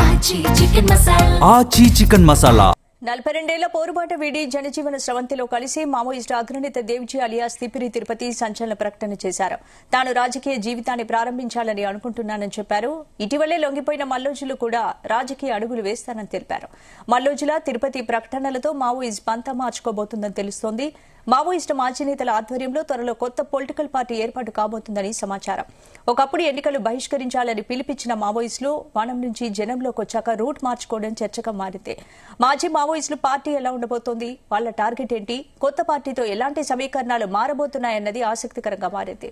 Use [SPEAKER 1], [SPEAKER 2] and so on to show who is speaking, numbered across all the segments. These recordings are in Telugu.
[SPEAKER 1] ఆచి చికెన్ మసాలా
[SPEAKER 2] 42 ఏళ్ల పోరుబాట వీడి జనజీవన స్రవంతిలో కలిసి మావోయిస్టు అగ్రనేత దేవ్జీ అలియాస్ తిప్పిరి తిరుపతి సంచలన ప్రకటన చేశారు. తాను రాజకీయ జీవితాన్ని ప్రారంభించాలని అనుకుంటున్నానని చెప్పారు. ఇటీవలే లొంగిపోయిన మల్లోజులు కూడా రాజకీయ అడుగులు వేస్తానని తెలిపారు. మల్లోజుల తిరుపతి ప్రకటనలతో మావోయిస్ట్ పంతా మార్చుకోబోతుందని తెలుస్తోంది. మావోయిస్టు మాజీ నేతల ఆధ్వర్యంలో త్వరలో కొత్త పొలిటికల్ పార్టీ ఏర్పాటు కాబోతుందని సమాచారం. ఒకప్పుడు ఎన్నికలు బహిష్కరించాలని పిలిపించిన మావోయిస్టులు వనం నుంచి జనంలోకి వచ్చాక రూట్ మార్చుకోవడం చర్చగా మారింది. మాజీ మావోయిస్టులు పార్టీ ఎలా ఉండబోతోంది, వాళ్ల టార్గెట్ ఏంటి, కొత్త పార్టీతో ఎలాంటి సమీకరణాలు మారబోతున్నాయన్నది ఆసక్తికరంగా మారింది.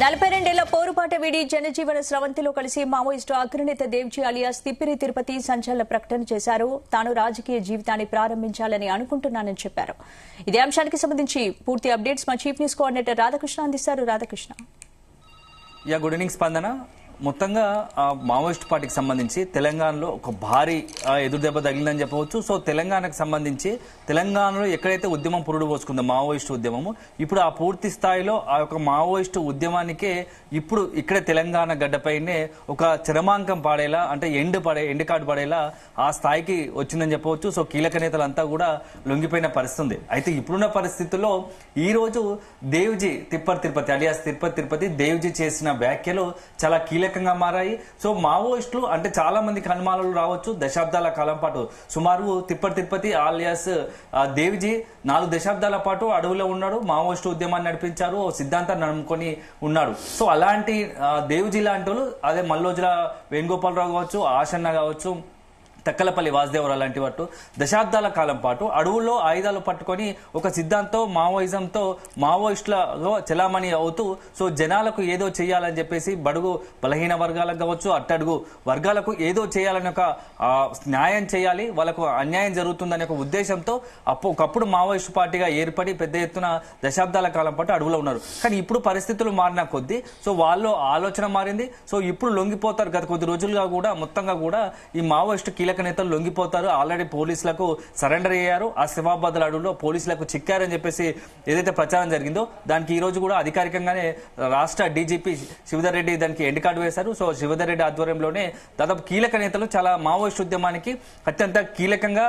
[SPEAKER 2] నలభై రెండేళ్ల పోరుబాట వీడి జనజీవన స్రవంతిలో కలిసి మావోయిస్టు అగ్రనేత దేవ్జీ అలియాస్ తిప్పిరి తిరుపతి సంచలన ప్రకటన చేశారు. తాను రాజకీయ జీవితాన్ని ప్రారంభించాలని అనుకుంటున్నానని చెప్పారు. ఇదే అంశానికి సంబంధించి పూర్తి అప్డేట్స్ మా చీఫ్ న్యూస్ కోఆర్డినేటర్ రాధాకృష్ణ అందిస్తారు. రాధాకృష్ణ.
[SPEAKER 3] గుడ్ ఈవినింగ్ స్పందన. మొత్తంగా మావోయిస్ట్ పార్టీకి సంబంధించి తెలంగాణలో ఒక భారీ ఎదురుదెబ్బ తగిలిందని చెప్పవచ్చు. సో తెలంగాణకు సంబంధించి తెలంగాణలో ఎక్కడైతే ఉద్యమం పురుడు పోసుకుందో మావోయిస్టు ఉద్యమము, ఇప్పుడు ఆ పూర్తి స్థాయిలో ఆ యొక్క మావోయిస్టు ఉద్యమానికే ఇప్పుడు ఇక్కడే తెలంగాణ గడ్డపైనే ఒక చరమాంకం పాడేలా, అంటే ఎండ్ కార్డు పడేలా ఆ స్థాయికి వచ్చిందని చెప్పవచ్చు. సో కీలక నేతలంతా కూడా లొంగిపోయిన పరిస్థితి. అయితే ఇప్పుడున్న పరిస్థితుల్లో ఈ రోజు దేవ్జీ తిరుపతి అలియాస్ తిరుపతి దేవ్జీ చేసిన వ్యాఖ్యలు చాలా కీలకంగా మారాయి. సో మావోయిస్టులు అంటే చాలా మందికి అనుమానాలు రావచ్చు. దశాబ్దాల కాలం పాటు సుమారు తిరుపతి అలియాస్ దేవ్జీ 4 దశాబ్దాల పాటు అడవులో ఉన్నాడు. మావోయిస్టు ఉద్యమాన్ని నడిపించారు, సిద్ధాంతాన్ని నమ్ముకొని ఉన్నాడు. సో అలాంటి దేవ్జీ లాంటి వాళ్ళు, అదే మల్లోజుల వేణుగోపాలరావు కావచ్చు, ఆశన్న కావచ్చు, తక్కలపల్లి వాసుదేవరావు లాంటి వాటి దశాబ్దాల కాలం పాటు అడవుల్లో ఆయుధాలు పట్టుకొని ఒక సిద్ధాంతం మావోయిజంతో మావోయిస్టులలో చలామణి అవుతూ సో జనాలకు ఏదో చేయాలని చెప్పేసి బడుగు బలహీన వర్గాలకు కావచ్చు, అట్టడుగు వర్గాలకు ఏదో చేయాలని ఒక న్యాయం చేయాలి, వాళ్ళకు అన్యాయం జరుగుతుందనే ఒక ఉద్దేశంతో ఒకప్పుడు మావోయిస్టు పార్టీగా ఏర్పడి పెద్ద ఎత్తున దశాబ్దాల కాలం పాటు అడవులో ఉన్నారు. కానీ ఇప్పుడు పరిస్థితులు మారిన కొద్దీ సో వాళ్ళు ఆలోచన మారింది. సో ఇప్పుడు లొంగిపోతారు. గత కొద్ది రోజులుగా కూడా మొత్తంగా కూడా ఈ మావోయిస్టు కీలక నేతలు లొంగిపోతారు. ఆల్రెడీ పోలీసులకు సరెండర్ అయ్యారు. ఆ శివాబాద్ అడవుల్లో పోలీసులకు చిక్కారని చెప్పేసి ఏదైతే ప్రచారం జరిగిందో దానికి ఈ రోజు కూడా అధికారికంగానే రాష్ట్ర డీజీపీ శివధర్ రెడ్డి దానికి ఎండ్ కార్డు వేశారు. సో శివధర్ రెడ్డి ఆధ్వర్యంలోనే దాదాపు కీలక నేతలు చాలా మావోయిస్ట్ ఉద్యమానికి అత్యంత కీలకంగా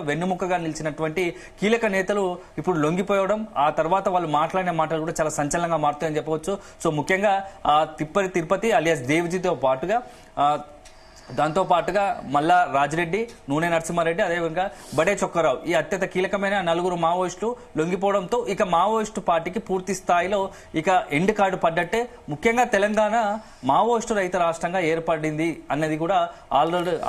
[SPEAKER 3] వెన్నుముకగా నిలిచినటువంటి కీలక నేతలు ఇప్పుడు లొంగిపోవడం, ఆ తర్వాత వాళ్ళు మాట్లాడిన మాటలు కూడా చాలా సంచలనంగా మారుతాయని చెప్పవచ్చు. సో ముఖ్యంగా తిరుపతి అలియాస్ దేవ్జీతో పాటుగా దాంతో పాటుగా మల్లా రాజిరెడ్డి, నూనె నరసింహారెడ్డి, అదేవిధంగా బడే చొక్కారావు ఈ అత్యంత కీలకమైన 4 మావోయిస్టులు లొంగిపోవడంతో ఇక మావోయిస్టు పార్టీకి పూర్తి స్థాయిలో ఇక ఎండ్ కార్డు పడ్డట్టే. ముఖ్యంగా తెలంగాణ మావోయిస్టు రహిత రాష్ట్రంగా ఏర్పడింది అన్నది కూడా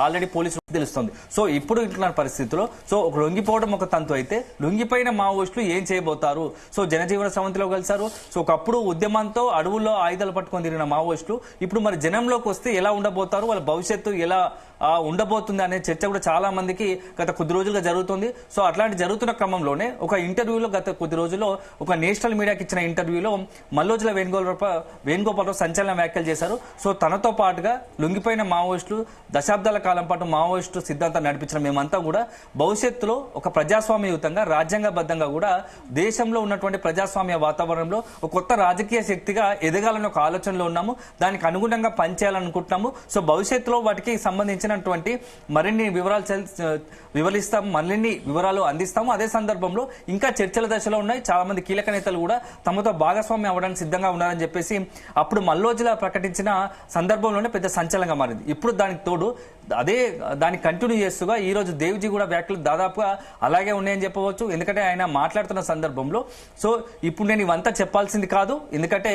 [SPEAKER 3] ఆల్రెడీ పోలీసులు తెలుస్తుంది. సో ఇప్పుడు ఇట్లా పరిస్థితుల్లో సో ఒక లొంగిపోవడం ఒక తంతు అయితే, లొంగిపోయిన మావోయిస్టులు ఏం చేయబోతారు? సో జనజీవన స్రవంతిలో కలిశారు. సో ఒకప్పుడు ఉద్యమంతో అడవుల్లో ఆయుధాలు పట్టుకొని తిరిగిన మావోయిస్టులు ఇప్పుడు మరి జనంలోకి వస్తే ఎలా ఉండబోతారు, వాళ్ళ భవిష్యత్తు ఎలా ఉండబోతుంది అనే చర్చ కూడా చాలా మందికి గత కొద్ది రోజులుగా జరుగుతుంది. సో అట్లాంటి జరుగుతున్న క్రమంలోనే ఒక ఇంటర్వ్యూలో గత కొద్ది రోజుల్లో ఒక నేషనల్ మీడియాకి ఇచ్చిన ఇంటర్వ్యూలో మల్లోజుల వేణుగోపాలరావు సంచలన వ్యాఖ్యలు చేశారు. సో తనతో పాటుగా లొంగిపోయిన మావోయిస్టులు దశాబ్దాల కాలం పాటు మావోయిస్టు సిద్ధాంతాన్ని నడిపించిన మేమంతా కూడా భవిష్యత్తులో ఒక ప్రజాస్వామ్యయుతంగా రాజ్యాంగబద్ధంగా కూడా దేశంలో ఉన్నటువంటి ప్రజాస్వామ్య వాతావరణంలో ఒక కొత్త రాజకీయ శక్తిగా ఎదగాలని ఒక ఆలోచనలో ఉన్నాము. దానికి అనుగుణంగా పనిచేయాలనుకుంటున్నాము. సో భవిష్యత్తులో వాటికి సంబంధించినటువంటి మరిన్ని వివరాలు అందిస్తాము. అదే సందర్భంలో ఇంకా చర్చల దశలో ఉన్నాయి. చాలా మంది కీలక నేతలు కూడా తమతో భాగస్వామ్యం అవ్వడానికి సిద్ధంగా ఉన్నారని చెప్పేసి అప్పుడు మల్లోజుల ప్రకటించిన సందర్భంలోనే పెద్ద సంచలనంగా మారింది. ఇప్పుడు దానికి తోడు దాన్ని కంటిన్యూ చేస్తూగా ఈ రోజు దేవ్జీ కూడా వ్యాఖ్యలు దాదాపుగా అలాగే ఉన్నాయని చెప్పవచ్చు. ఎందుకంటే ఆయన మాట్లాడుతున్న సందర్భంలో సో ఇప్పుడు నేను ఇవంతా చెప్పాల్సింది కాదు, ఎందుకంటే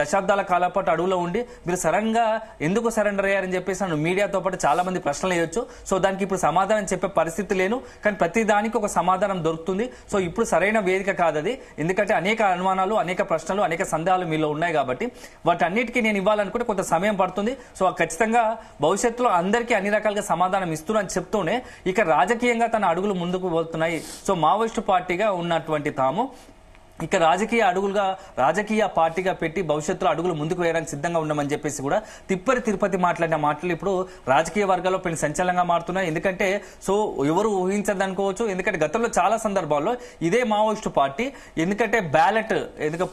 [SPEAKER 3] దశాబ్దాల కాలం పాటు అడవులో ఉండి మీరు సడన్గా ఎందుకు సరెండర్ అయ్యారని చెప్పేసి నన్ను మీడియాతో పాటు చాలా మంది ప్రశ్నలు వేయొచ్చు. సో దానికి ఇప్పుడు సమాధానం చెప్పే పరిస్థితి లేను, కానీ ప్రతి దానికి ఒక సమాధానం దొరుకుతుంది. సో ఇప్పుడు సరైన వేదిక కాదు అది, ఎందుకంటే అనేక అనుమానాలు, అనేక ప్రశ్నలు, అనేక సందేహాలు మీలో ఉన్నాయి కాబట్టి వాటన్నిటికీ నేను ఇవ్వాలనుకుంటే కొంత సమయం పడుతుంది. సో ఖచ్చితంగా భవిష్యత్తులో భవిష్యత్తులో అందరికీ అన్ని రకాలుగా సమాధానం ఇస్తున్నారని చెప్తూనే ఇక రాజకీయంగా తన అడుగులు ముందుకు పోతున్నాయి. సో మావోయిస్టు పార్టీగా ఉన్నటువంటి తాము ఇక రాజకీయ పార్టీగా పెట్టి భవిష్యత్తులో అడుగులు ముందుకు వేయడానికి సిద్ధంగా ఉండమని చెప్పేసి కూడా తిరుపతి మాట్లాడిన మాటలు ఇప్పుడు రాజకీయ వర్గాల్లో పెళ్లి సంచలనంగా మారుతున్నాయి. ఎందుకంటే సో ఎవరు ఊహించదనుకోవచ్చు. ఎందుకంటే గతంలో చాలా సందర్భాల్లో ఇదే మావోయిస్టు పార్టీ ఎందుకంటే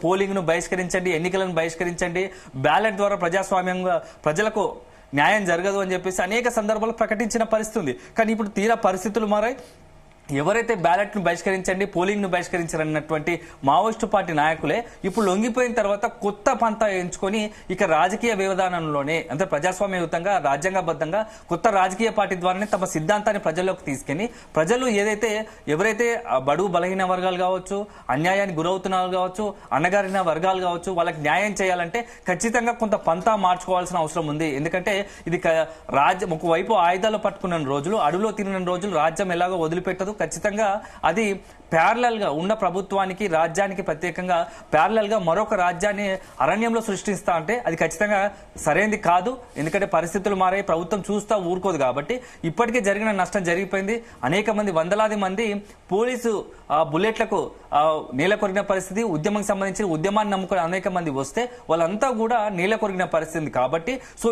[SPEAKER 3] పోలింగ్ ను బహిష్కరించండి, ఎన్నికలను బహిష్కరించండి, బ్యాలెట్ ద్వారా ప్రజాస్వామ్యంగా ప్రజలకు న్యాయం జరగదు అని చెప్పేసి అనేక సందర్భాల్లో ప్రకటించిన పరిస్థితి ఉంది. కానీ ఇప్పుడు తీరా పరిస్థితులు మారాయి. ఎవరైతే బ్యాలెట్ ను బహిష్కరించండి, పోలింగ్ ను బహిష్కరించారన్నటువంటి మావోయిస్టు పార్టీ నాయకులే ఇప్పుడు లొంగిపోయిన తర్వాత కొత్త పంతా ఎంచుకొని ఇక రాజకీయ వ్యవధానంలోనే అంటే ప్రజాస్వామ్యయుతంగా రాజ్యాంగబద్ధంగా కొత్త రాజకీయ పార్టీ ద్వారానే తమ సిద్ధాంతాన్ని ప్రజల్లోకి తీసుకెళ్లి ప్రజలు ఎవరైతే బడుగు బలహీన వర్గాలు కావచ్చు, అన్యాయానికి గురవుతున్న వాళ్ళు కావచ్చు, అణగారిన వర్గాలు కావచ్చు, వాళ్ళకి న్యాయం చేయాలంటే ఖచ్చితంగా కొంత పంతా మార్చుకోవాల్సిన అవసరం ఉంది. ఎందుకంటే ఇది ఒకవైపు ఆయుధాలు పట్టుకున్న రోజులు, అడవిలో తిరిగిన రోజులు రాజ్యం ఎలాగో వదిలిపెట్టదు. ఖచ్చితంగా అది ప్యారలల్ గా ఉన్న ప్రభుత్వానికి రాజ్యానికి ప్రత్యేకంగా ప్యారలల్ గా మరొక రాజ్యాన్ని అరణ్యంలో సృష్టిస్తా అంటే అది ఖచ్చితంగా సరైనది కాదు. ఎందుకంటే పరిస్థితులు మారాయి, ప్రభుత్వం చూస్తా ఊరుకోదు. కాబట్టి ఇప్పటికే జరిగిన నష్టం జరిగిపోయింది. అనేక మంది వందలాది మంది పోలీసు బుల్లెట్లకు నేల కొరిగిన పరిస్థితి, ఉద్యమం సంబంధించిన ఉద్యమాన్ని నమ్ముకుని అనేక మంది వస్తే వాళ్ళంతా కూడా నేల కొరిగిన పరిస్థితి. కాబట్టి సో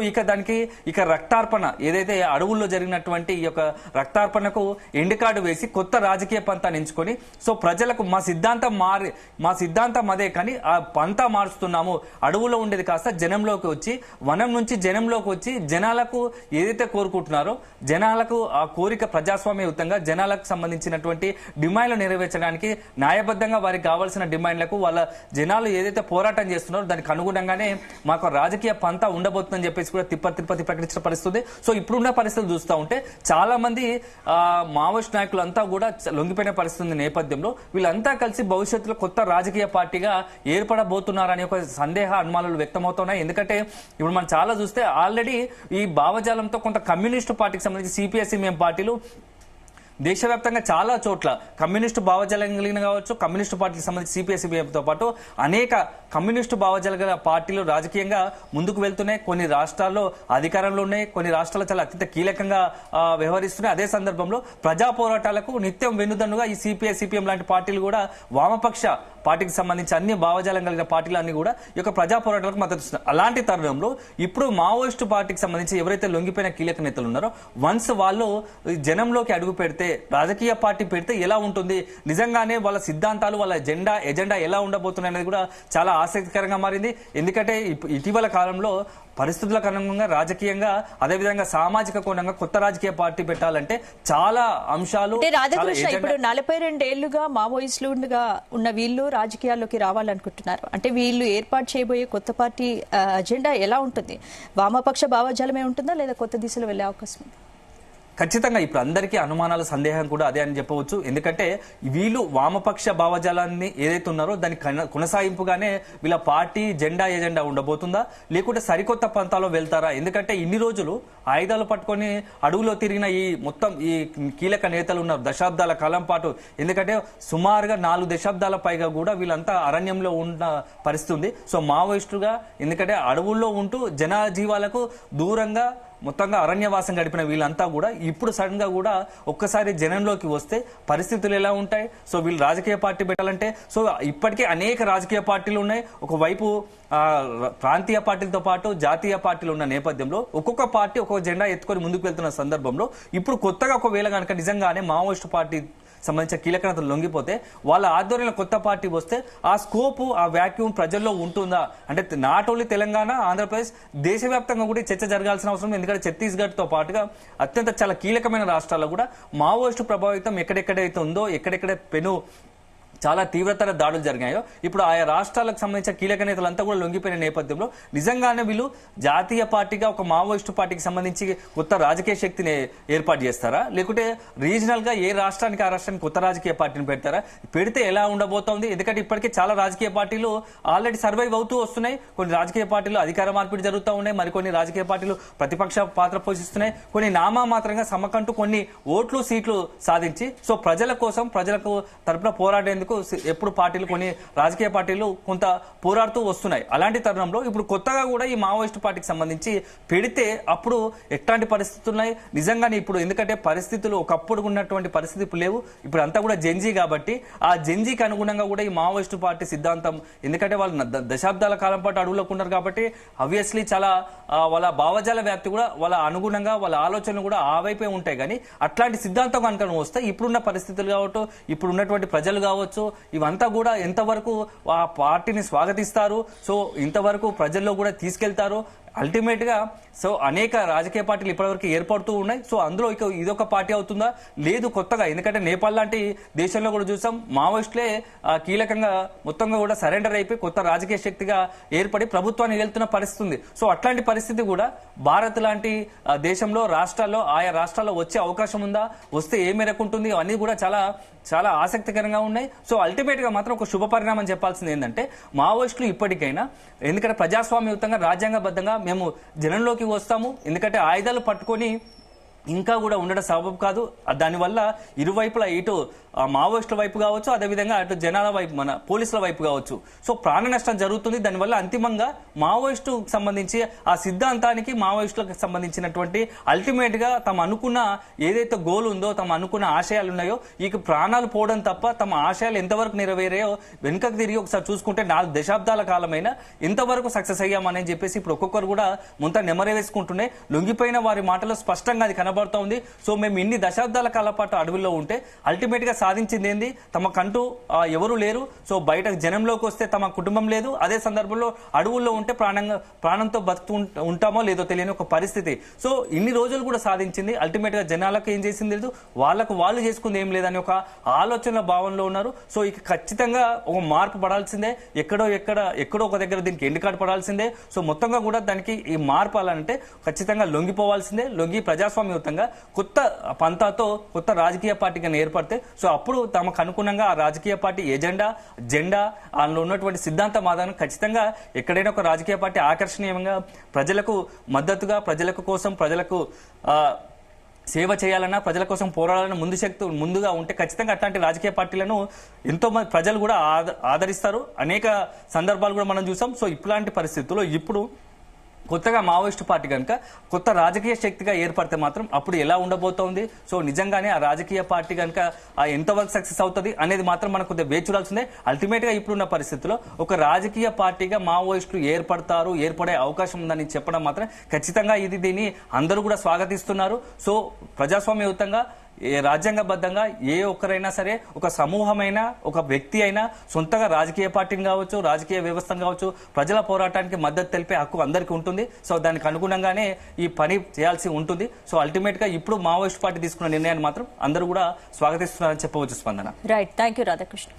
[SPEAKER 3] ఇక రక్తార్పణ ఏదైతే అడవుల్లో జరిగినటువంటి ఈ యొక్క రక్తార్పణకు ఎండుకాడు వేసి కొత్త రాజకీయ పంతాన్ని ఎంచుకొని సో ప్రజలకు మా సిద్ధాంతం అదే కానీ ఆ పంతా మారుస్తున్నాము, అడవులో ఉండేది కాస్త జనంలోకి వచ్చి, వనం నుంచి జనంలోకి వచ్చి జనాలకు ఏదైతే కోరుకుంటున్నారో జనాలకు ఆ కోరిక ప్రజాస్వామ్యయుతంగా జనాలకు సంబంధించినటువంటి డిమాండ్లు నెరవేర్చడానికి న్యాయబద్ధంగా వారికి కావాల్సిన డిమాండ్లకు వాళ్ళ జనాలు ఏదైతే పోరాటం చేస్తున్నారో దానికి అనుగుణంగానే మాకు రాజకీయ పంతా ఉండబోతుందని చెప్పేసి కూడా తిరుపతి ప్రకటించిన పరిస్థితి. సో ఇప్పుడున్న పరిస్థితులు చూస్తూ ఉంటే చాలా మంది మావోయిస్ట్ నాయకులు అంతా కూడా లొంగిపోయిన పరిస్థితి నేపథ్యంలో వీళ్ళంతా కలిసి భవిష్యత్తులో కొత్త రాజకీయ పార్టీగా ఏర్పడబోతున్నారని ఒక అనుమానాలు వ్యక్తమవుతున్నాయి. ఎందుకంటే ఇప్పుడు మనం చాలా చూస్తే ఆల్రెడీ ఈ భావజాలంతో కొంత కమ్యూనిస్టు పార్టీకి సంబంధించి సిపిఐ-సిపిఎం పార్టీలు దేశవ్యాప్తంగా చాలా చోట్ల కమ్యూనిస్టు భావజాలం కలిగిన కావచ్చు, కమ్యూనిస్టు పార్టీకి సంబంధించి సిపిఐ-సిపిఎంతో పాటు అనేక కమ్యూనిస్టు భావజాల గల పార్టీలు రాజకీయంగా ముందుకు వెళ్తున్నాయి. కొన్ని రాష్ట్రాల్లో అధికారంలో ఉన్నాయి, కొన్ని రాష్ట్రాల్లో చాలా అత్యంత కీలకంగా వ్యవహరిస్తున్నాయి. అదే సందర్భంలో ప్రజా పోరాటాలకు నిత్యం వెన్నుదన్నుగా ఈ సిపిఐ-సిపిఎం లాంటి పార్టీలు కూడా వామపక్ష పార్టీకి సంబంధించి అన్ని భావజాలం కలిగిన పార్టీలన్నీ కూడా ఈ యొక్క ప్రజా పోరాటాలకు మద్దతు ఇస్తున్నారు. అలాంటి తరుణంలో ఇప్పుడు మావోయిస్టు పార్టీకి సంబంధించి ఎవరైతే లొంగిపోయిన కీలక నేతలు ఉన్నారో వన్స్ వాళ్ళు జనంలోకి అడుగు పెడితే, రాజకీయ పార్టీ పెడితే ఎలా ఉంటుంది, నిజంగానే వాళ్ళ సిద్ధాంతాలు వాళ్ళ ఎజెండా ఎలా ఉండబోతున్నాయి అనేది కూడా చాలా ఆసక్తికరంగా మారింది. ఎందుకంటే ఇటీవల కాలంలో పరిస్థితులకు అనుగుణంగా రాజకీయంగా అదేవిధంగా సామాజిక కోణంగా కొత్త రాజకీయ పార్టీ పెట్టాలంటే చాలా అంశాలు.
[SPEAKER 2] ఇప్పుడు 42 ఏళ్లుగా మావోయిస్టులుగా ఉన్న వీళ్ళు రాజకీయాల్లోకి రావాలనుకుంటున్నారు. అంటే వీళ్ళు ఏర్పాటు చేయబోయే కొత్త పార్టీ అజెండా ఎలా ఉంటుంది? వామపక్ష భావజాలమే ఉంటుందా లేదా కొత్త దిశలో వెళ్లే అవకాశం ఉందా?
[SPEAKER 3] ఖచ్చితంగా ఇప్పుడు అందరికీ అనుమానాల సందేహం కూడా అదే అని చెప్పవచ్చు. ఎందుకంటే వీళ్ళు వామపక్ష భావజాలాన్ని ఏదైతే ఉన్నారో దాని కొనసాగింపుగానే వీళ్ళ పార్టీ ఎజెండా ఉండబోతుందా, లేకుంటే సరికొత్త పంతాలో వెళ్తారా? ఎందుకంటే ఇన్ని రోజులు ఆయుధాలు పట్టుకొని అడుగులో తిరిగిన ఈ కీలక నేతలు ఉన్నారు దశాబ్దాల కాలం పాటు. ఎందుకంటే సుమారుగా 4 దశాబ్దాల పైగా కూడా వీళ్ళంతా అరణ్యంలో ఉన్న పరిస్థితి ఉంది. సో మావోయిస్టుగా ఎందుకంటే అడవుల్లో ఉంటూ జనజీవాలకు దూరంగా మొత్తంగా అరణ్యవాసం గడిపిన వీళ్ళంతా కూడా ఇప్పుడు సడన్ గా కూడా ఒక్కసారి జనంలోకి వస్తే పరిస్థితులు ఎలా ఉంటాయి? సో వీళ్ళు రాజకీయ పార్టీ పెట్టాలంటే సో ఇప్పటికే అనేక రాజకీయ పార్టీలు ఉన్నాయి. ఒకవైపు ప్రాంతీయ పార్టీలతో పాటు జాతీయ పార్టీలు ఉన్న నేపథ్యంలో ఒక్కొక్క పార్టీ ఒక్కొక్క జెండా ఎత్తుకొని ముందుకు వెళ్తున్న సందర్భంలో ఇప్పుడు కొత్తగా ఒకవేళ కనుక నిజంగానే మావోయిస్టు పార్టీ సంబంధించిన కీలక నేతలు లొంగిపోతే వాళ్ళ ఆధ్వర్యంలో కొత్త పార్టీ వస్తే ఆ స్కోప్ ఆ వ్యాక్యూమ్ ప్రజల్లో ఉంటుందా అంటే నాట్ ఓన్లీ తెలంగాణ, ఆంధ్రప్రదేశ్ దేశవ్యాప్తంగా కూడా చర్చ జరగాల్సిన అవసరం. ఎందుకంటే ఛత్తీస్గఢ్ తో పాటుగా అత్యంత చాలా కీలకమైన రాష్ట్రాల్లో కూడా మావోయిస్టు ప్రభావితం ఎక్కడెక్కడైతే ఉందో, ఎక్కడెక్కడ చాలా తీవ్రతర దాడులు జరిగాయో ఇప్పుడు ఆయా రాష్ట్రాలకు సంబంధించిన కీలక నేతలంతా కూడా లొంగిపోయిన నేపథ్యంలో నిజంగానే వీళ్ళు జాతీయ పార్టీగా ఒక మావోయిస్టు పార్టీకి సంబంధించి కొత్త రాజకీయ శక్తిని ఏర్పాటు చేస్తారా, లేకుంటే రీజనల్ గా ఏ రాష్ట్రానికి ఆ రాష్ట్రానికి కొత్త రాజకీయ పార్టీని పెడతారా? పెడితే ఎలా ఉండబోతోంది? ఎందుకంటే ఇప్పటికే చాలా రాజకీయ పార్టీలు ఆల్రెడీ సర్వైవ్ అవుతూ వస్తున్నాయి. కొన్ని రాజకీయ పార్టీలు అధికార మార్పిడి జరుగుతూ ఉన్నాయి, మరికొన్ని రాజకీయ పార్టీలు ప్రతిపక్ష పాత్ర పోషిస్తున్నాయి, కొన్ని నామమాత్రంగా సమకంటూ కొన్ని ఓట్లు సీట్లు సాధించి సో ప్రజల కోసం ప్రజలకు తరపున పోరాడేందుకు కొరకు ఎప్పుడు పార్టీలు కొన్ని రాజకీయ పార్టీలు కొంత పోరాడుతూ వస్తున్నాయి. అలాంటి తరుణంలో ఇప్పుడు కొత్తగా కూడా ఈ మావోయిస్టు పార్టీకి సంబంధించి పెడితే అప్పుడు ఎట్లాంటి పరిస్థితులు ఉన్నాయి నిజంగానే ఇప్పుడు, ఎందుకంటే పరిస్థితులు ఒకప్పుడు ఉన్నటువంటి పరిస్థితులు లేవు. ఇప్పుడు అంతా కూడా జెన్జీ కాబట్టి ఆ జెన్జీకి అనుగుణంగా కూడా ఈ మావోయిస్టు పార్టీ సిద్ధాంతం, ఎందుకంటే వాళ్ళు దశాబ్దాల కాలం పాటు అడుగులోకి ఉన్నారు కాబట్టి ఆబ్వియస్లీ చాలా వాళ్ళ భావజాల వ్యాప్తి కూడా వాళ్ళ అనుగుణంగా వాళ్ళ ఆలోచనలు కూడా ఆ వైపే ఉంటాయి. కానీ అట్లాంటి సిద్ధాంతం కనుక వస్తే ఇప్పుడున్న పరిస్థితులు కావచ్చు, ఇప్పుడు ఉన్నటువంటి ప్రజలు కావచ్చు, ఇవంతా కూడా ఎంతవరకు ఆ పార్టీని స్వాగతిస్తారు, సో ఇంతవరకు ప్రజల్లో కూడా తీసుకెళ్తారు. అల్టిమేట్ గా సో అనేక రాజకీయ పార్టీలు ఇప్పటివరకు ఏర్పడుతూ ఉన్నాయి. సో అందులో ఇదొక పార్టీ అవుతుందా లేదు కొత్తగా, ఎందుకంటే నేపాల్ లాంటి దేశంలో కూడా చూసాం మావోయిస్టులే కీలకంగా మొత్తంగా కూడా సరెండర్ అయిపోయి కొత్త రాజకీయ శక్తిగా ఏర్పడి ప్రభుత్వాన్ని వెళ్తున్న పరిస్థితి ఉంది. సో అట్లాంటి పరిస్థితి కూడా భారత్ లాంటి దేశంలో రాష్ట్రాల్లో ఆయా రాష్ట్రాల్లో వచ్చే అవకాశం ఉందా, వస్తే ఏ మేరకు ఉంటుంది, అవన్నీ కూడా చాలా చాలా ఆసక్తికరంగా ఉన్నాయి. సో అల్టిమేట్ గా మాత్రం ఒక శుభ పరిణామం చెప్పాల్సింది ఏంటంటే మావోయిస్టులు ఇప్పటికైనా, ఎందుకంటే ప్రజాస్వామ్యయుతంగా రాజ్యాంగబద్ధంగా మేము జనంలోకి వస్తాము, ఎందుకంటే ఆయుధాలు పట్టుకొని ఇంకా కూడా ఉండడం సబబు కాదు. దానివల్ల ఇరువైపులా ఇటు మావోయిస్టుల వైపు కావచ్చు, అదేవిధంగా అటు జనాల వైపు మన పోలీసుల వైపు కావచ్చు, సో ప్రాణ నష్టం జరుగుతుంది. దానివల్ల అంతిమంగా మావోయిస్టు సంబంధించి ఆ సిద్ధాంతానికి మావోయిస్టులకు సంబంధించినటువంటి అల్టిమేట్ గా తమ అనుకున్న ఏదైతే గోల్ ఉందో, తమ అనుకున్న ఆశయాలు ఉన్నాయో, ఈ ప్రాణాలు పోవడం తప్ప తమ ఆశయాలు ఎంతవరకు నెరవేరాయో వెనుకకు తిరిగి ఒకసారి చూసుకుంటే 4 దశాబ్దాల కాలమైనా ఎంతవరకు సక్సెస్ అయ్యామని చెప్పేసి ఇప్పుడు ఒక్కొక్కరు కూడా ముంత నెమరే వేసుకుంటూనే లొంగిపోయిన వారి మాటలో స్పష్టంగా అది కనబడుతూ ఉంది. సో మేము ఇన్ని దశాబ్దాల కాల పాటు అడవుల్లో ఉంటే అల్టిమేట్ గా సాధించింది ఏంది, తమకంటూ ఎవరు లేరు. సో బయట జనంలోకి వస్తే తమ కుటుంబం లేదు, అదే సందర్భంలో అడవుల్లో ఉంటే ప్రాణంతో బతుకు ఉంటామో లేదో తెలియని ఒక పరిస్థితి. సో ఇన్ని రోజులు కూడా సాధించింది, అల్టిమేట్ గా జనాలకు ఏం చేసింది లేదు, వాళ్ళకు వాళ్ళు చేసుకుంది ఏం లేదని ఒక ఆలోచన భావనలో ఉన్నారు. సో ఇక ఖచ్చితంగా ఒక మార్పు పడాల్సిందే, ఎక్కడో ఒక దగ్గర దీనికి ఎండ్ కార్డు పడాల్సిందే. సో మొత్తంగా కూడా దానికి ఈ మార్పు అలానంటే ఖచ్చితంగా లొంగిపోవాల్సిందే. లొంగి ప్రజాస్వామ్యయుతంగా కొత్త పంతాతో కొత్త రాజకీయ పార్టీగా ఏర్పడితే సో అప్పుడు తమకు అనుగుణంగా ఆ రాజకీయ పార్టీ జెండా అందులో ఉన్నటువంటి సిద్ధాంతం ఆధారం ఖచ్చితంగా ఎక్కడైనా ఒక రాజకీయ పార్టీ ఆకర్షణీయంగా ప్రజలకు మద్దతుగా, ప్రజలకు కోసం, ప్రజలకు సేవ చేయాలన్నా, ప్రజల కోసం పోరాడాలన్నా ముందుగా ఉంటే ఖచ్చితంగా అట్లాంటి రాజకీయ పార్టీలను ఎంతో మంది ప్రజలు కూడా ఆదరిస్తారు. అనేక సందర్భాలు కూడా మనం చూసాం. సో ఇట్లాంటి పరిస్థితుల్లో ఇప్పుడు కొత్తగా మావోయిస్టు పార్టీ కనుక కొత్త రాజకీయ శక్తిగా ఏర్పడితే మాత్రం అప్పుడు ఎలా ఉండబోతోంది, సో నిజంగానే ఆ రాజకీయ పార్టీ కనుక ఎంతవరకు సక్సెస్ అవుతుంది అనేది మాత్రం మనం కొద్దిగా వేచి చూడాల్సిందే. అల్టిమేట్ గా ఇప్పుడున్న పరిస్థితుల్లో ఒక రాజకీయ పార్టీగా మావోయిస్టులు ఏర్పడే అవకాశం ఉందని చెప్పడం మాత్రం ఖచ్చితంగా దీన్ని అందరూ కూడా స్వాగతిస్తున్నారు. సో ప్రజాస్వామ్యయుతంగా రాజ్యాంగబద్ధంగా ఏ ఒక్కరైనా సరే, ఒక సమూహమైనా, ఒక వ్యక్తి అయినా సొంతగా రాజకీయ పార్టీని కావచ్చు, రాజకీయ వ్యవస్థను కావచ్చు, ప్రజల పోరాటానికి మద్దతు తెలిపే హక్కు అందరికీ ఉంటుంది. సో దానికి అనుగుణంగానే ఈ పని చేయాల్సి ఉంటుంది. సో అల్టిమేట్ గా ఇప్పుడు మావోయిస్ట్ పార్టీ తీసుకున్న నిర్ణయాన్ని మాత్రం అందరూ కూడా స్వాగతిస్తున్నారని చెప్పవచ్చు. స్పందన.
[SPEAKER 2] Right, thank you Radhakrishna.